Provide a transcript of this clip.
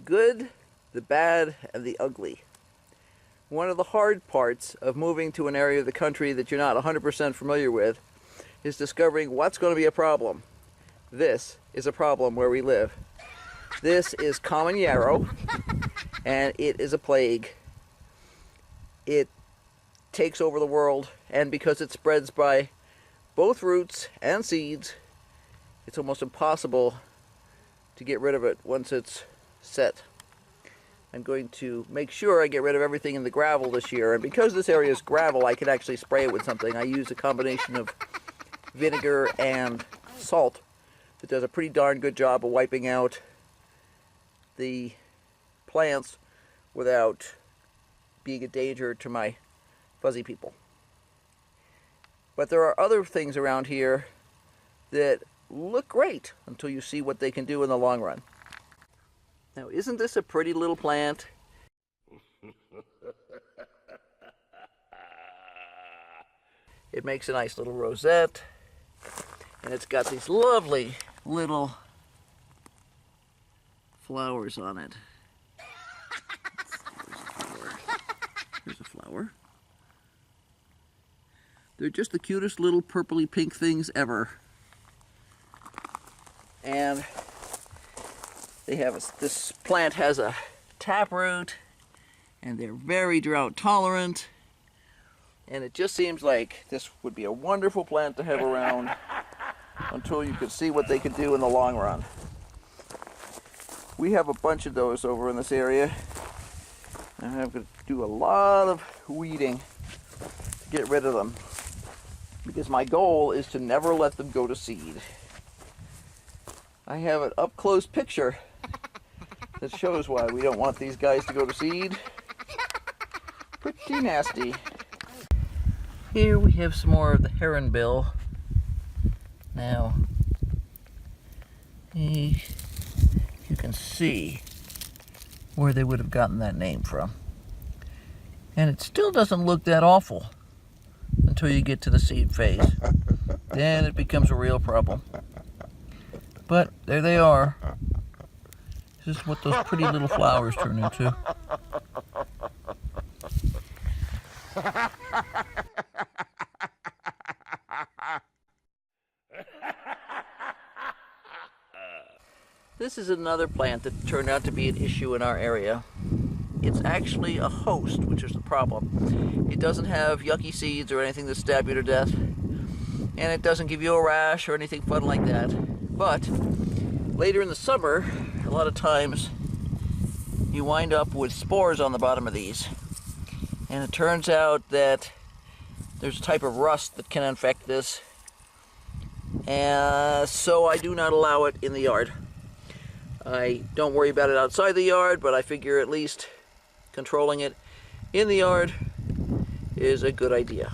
good, the bad, and the ugly. One of the hard parts of moving to an area of the country that you're not 100% familiar with is discovering what's going to be a problem. This is a problem where we live. This is common yarrow, and it is a plague. It takes over the world, and because it spreads by both roots and seeds, it's almost impossible to get rid of it once it's set. I'm going to make sure I get rid of everything in the gravel this year, and because this area is gravel, I can actually spray it with something. I use a combination of vinegar and salt that does a pretty darn good job of wiping out the plants without being a danger to my fuzzy people. But there are other things around here that look great until you see what they can do in the long run. Now, isn't this a pretty little plant? It makes a nice little rosette, and it's got these lovely little flowers on it. There's a flower. They're just the cutest little purpley pink things ever. And they have this plant has a taproot, and they're very drought tolerant. And it just seems like this would be a wonderful plant to have around until you could see what they could do in the long run. We have a bunch of those over in this area, and I'm going to do a lot of weeding to get rid of them, because my goal is to never let them go to seed. I have an up-close picture that shows why we don't want these guys to go to seed. Pretty nasty. Here we have some more of the heronbill. Now, you can see where they would have gotten that name from. And it still doesn't look that awful until you get to the seed phase. Then it becomes a real problem. But there they are. This is what those pretty little flowers turn into. This is another plant that turned out to be an issue in our area. It's actually a host, which is the problem. It doesn't have yucky seeds or anything that stab you to death, and it doesn't give you a rash or anything fun like that. But later in the summer, a lot of times you wind up with spores on the bottom of these, and it turns out that there's a type of rust that can infect this, and so I do not allow it in the yard. I don't worry about it outside the yard, but I figure at least controlling it in the yard is a good idea.